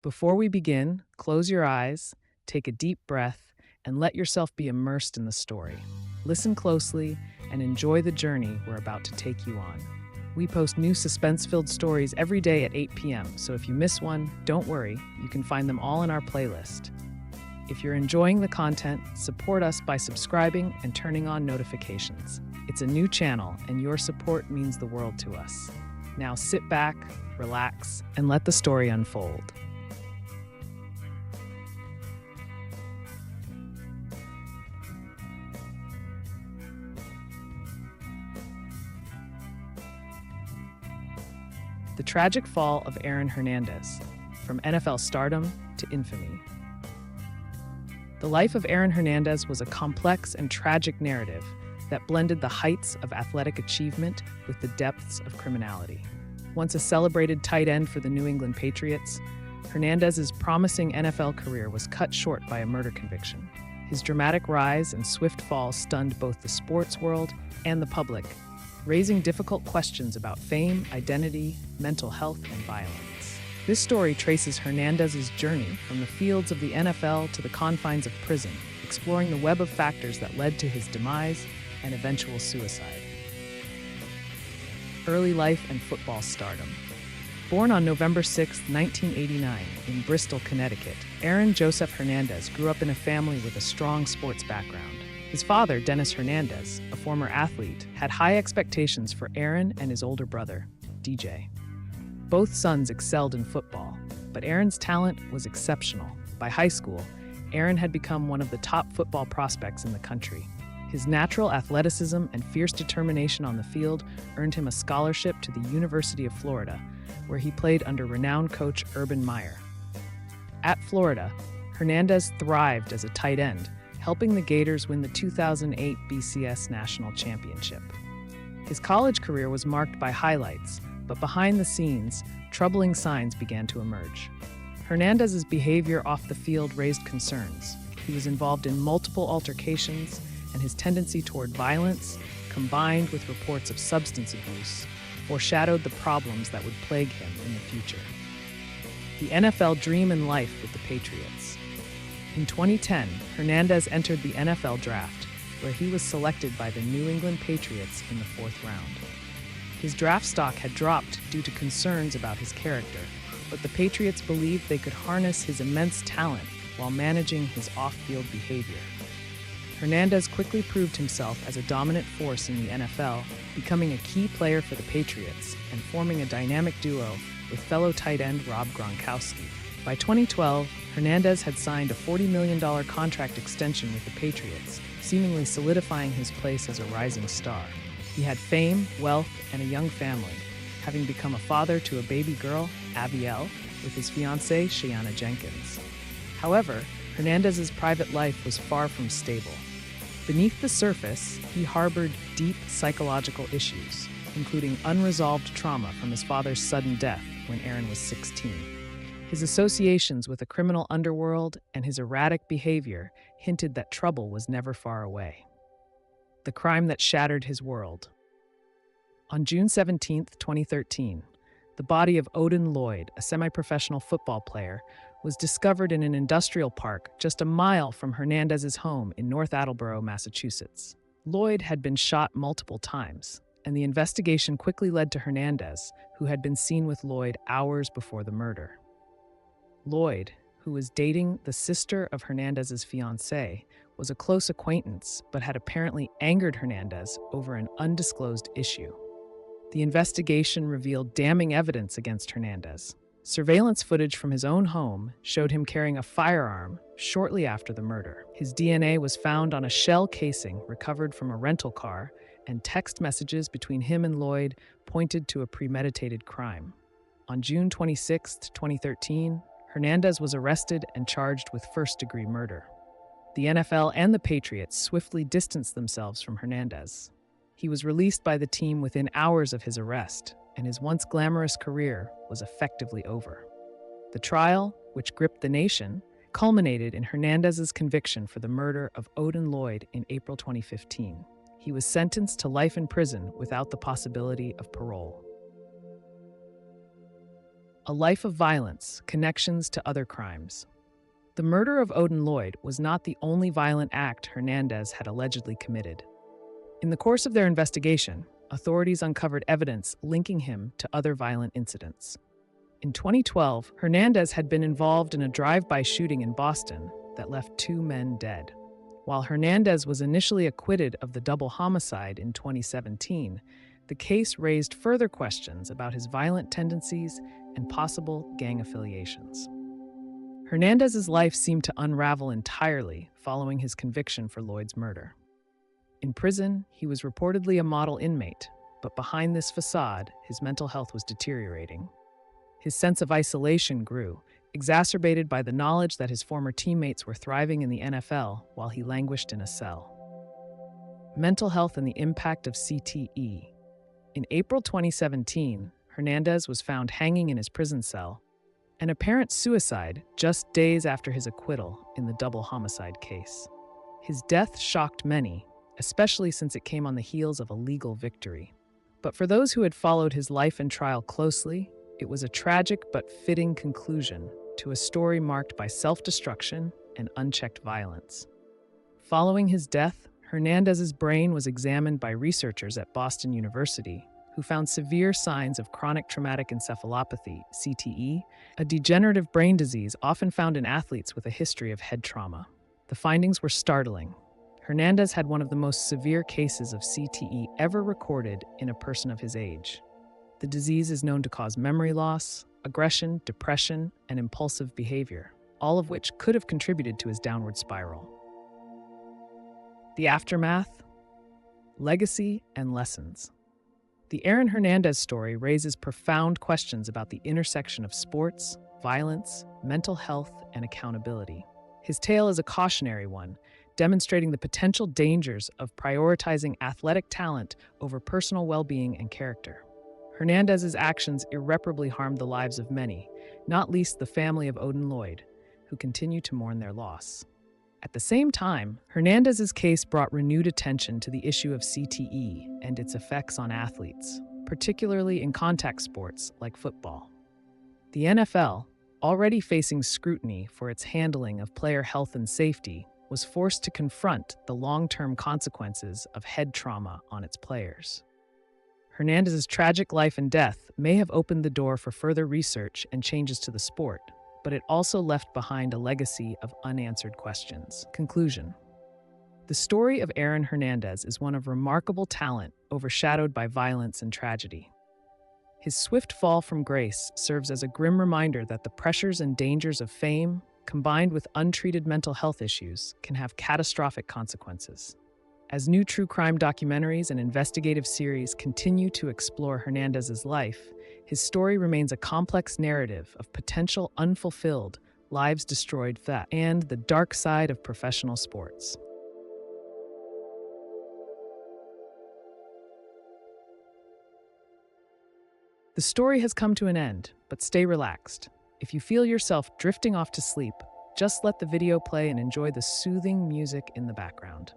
Before we begin, close your eyes, take a deep breath, and let yourself be immersed in the story. Listen closely and enjoy the journey we're about to take you on. We post new suspense-filled stories every day at 8 p.m., so if you miss one, don't worry, you can find them all in our playlist. If you're enjoying the content, support us by subscribing and turning on notifications. It's a new channel, and your support means the world to us. Now sit back, relax, and let the story unfold. The tragic fall of Aaron Hernandez, from NFL stardom to infamy. The life of Aaron Hernandez was a complex and tragic narrative that blended the heights of athletic achievement with the depths of criminality. Once a celebrated tight end for the New England Patriots, Hernandez's promising NFL career was cut short by a murder conviction. His dramatic rise and swift fall stunned both the sports world and the public, raising difficult questions about fame, identity, mental health, and violence. This story traces Hernandez's journey from the fields of the NFL to the confines of prison, exploring the web of factors that led to his demise and eventual suicide. Early life and football stardom. Born on November 6, 1989, in Bristol, Connecticut, Aaron Joseph Hernandez grew up in a family with a strong sports background. His father, Dennis Hernandez, a former athlete, had high expectations for Aaron and his older brother, DJ. Both sons excelled in football, but Aaron's talent was exceptional. By high school, Aaron had become one of the top football prospects in the country. His natural athleticism and fierce determination on the field earned him a scholarship to the University of Florida, where he played under renowned coach Urban Meyer. At Florida, Hernandez thrived as a tight end, helping the Gators win the 2008 BCS National Championship. His college career was marked by highlights, but behind the scenes, troubling signs began to emerge. Hernandez's behavior off the field raised concerns. He was involved in multiple altercations, and his tendency toward violence, combined with reports of substance abuse, foreshadowed the problems that would plague him in the future. The NFL dream and life with the Patriots. In 2010, Hernandez entered the NFL draft, where he was selected by the New England Patriots in the 4th round. His draft stock had dropped due to concerns about his character, but the Patriots believed they could harness his immense talent while managing his off-field behavior. Hernandez quickly proved himself as a dominant force in the NFL, becoming a key player for the Patriots and forming a dynamic duo with fellow tight end Rob Gronkowski. By 2012, Hernandez had signed a $40 million contract extension with the Patriots, seemingly solidifying his place as a rising star. He had fame, wealth, and a young family, having become a father to a baby girl, Abiel, with his fiancée, Shayana Jenkins. However, Hernandez's private life was far from stable. Beneath the surface, he harbored deep psychological issues, including unresolved trauma from his father's sudden death when Aaron was 16. His associations with the criminal underworld and his erratic behavior hinted that trouble was never far away. The crime that shattered his world. On June 17, 2013, the body of Odin Lloyd, a semi-professional football player, was discovered in an industrial park just a mile from Hernandez's home in North Attleboro, Massachusetts. Lloyd had been shot multiple times, and the investigation quickly led to Hernandez, who had been seen with Lloyd hours before the murder. Lloyd, who was dating the sister of Hernandez's fiancée, was a close acquaintance but had apparently angered Hernandez over an undisclosed issue. The investigation revealed damning evidence against Hernandez. Surveillance footage from his own home showed him carrying a firearm shortly after the murder. His DNA was found on a shell casing recovered from a rental car, and text messages between him and Lloyd pointed to a premeditated crime. On June 26, 2013, Hernandez was arrested and charged with first-degree murder. The NFL and the Patriots swiftly distanced themselves from Hernandez. He was released by the team within hours of his arrest, and his once glamorous career was effectively over. The trial, which gripped the nation, culminated in Hernandez's conviction for the murder of Odin Lloyd in April 2015. He was sentenced to life in prison without the possibility of parole. A life of violence, connections to other crimes. The murder of Odin Lloyd was not the only violent act Hernandez had allegedly committed. In the course of their investigation, authorities uncovered evidence linking him to other violent incidents. In 2012, Hernandez had been involved in a drive-by shooting in Boston that left 2 men dead. While Hernandez was initially acquitted of the double homicide in 2017, the case raised further questions about his violent tendencies and possible gang affiliations. Hernandez's life seemed to unravel entirely following his conviction for Lloyd's murder. In prison, he was reportedly a model inmate, but behind this facade, his mental health was deteriorating. His sense of isolation grew, exacerbated by the knowledge that his former teammates were thriving in the NFL while he languished in a cell. Mental health and the impact of CTE. In April 2017, Hernandez was found hanging in his prison cell, an apparent suicide just days after his acquittal in the double homicide case. His death shocked many, especially since it came on the heels of a legal victory. But for those who had followed his life and trial closely, it was a tragic but fitting conclusion to a story marked by self-destruction and unchecked violence. Following his death, Hernandez's brain was examined by researchers at Boston University, who found severe signs of chronic traumatic encephalopathy, CTE, a degenerative brain disease often found in athletes with a history of head trauma. The findings were startling. Hernandez had one of the most severe cases of CTE ever recorded in a person of his age. The disease is known to cause memory loss, aggression, depression, and impulsive behavior, all of which could have contributed to his downward spiral. The aftermath, legacy, and lessons. The Aaron Hernandez story raises profound questions about the intersection of sports, violence, mental health, and accountability. His tale is a cautionary one, demonstrating the potential dangers of prioritizing athletic talent over personal well-being and character. Hernandez's actions irreparably harmed the lives of many, not least the family of Odin Lloyd, who continue to mourn their loss. At the same time, Hernandez's case brought renewed attention to the issue of CTE and its effects on athletes, particularly in contact sports like football. The NFL, already facing scrutiny for its handling of player health and safety, was forced to confront the long-term consequences of head trauma on its players. Hernandez's tragic life and death may have opened the door for further research and changes to the sport, but it also left behind a legacy of unanswered questions. Conclusion. The story of Aaron Hernandez is one of remarkable talent overshadowed by violence and tragedy. His swift fall from grace serves as a grim reminder that the pressures and dangers of fame, combined with untreated mental health issues, can have catastrophic consequences. As new true crime documentaries and investigative series continue to explore Hernandez's life, his story remains a complex narrative of potential unfulfilled, lives destroyed, and the dark side of professional sports. The story has come to an end, but stay relaxed. If you feel yourself drifting off to sleep, just let the video play and enjoy the soothing music in the background.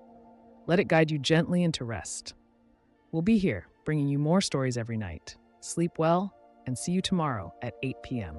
Let it guide you gently into rest. We'll be here, bringing you more stories every night. Sleep well, and see you tomorrow at 8 p.m.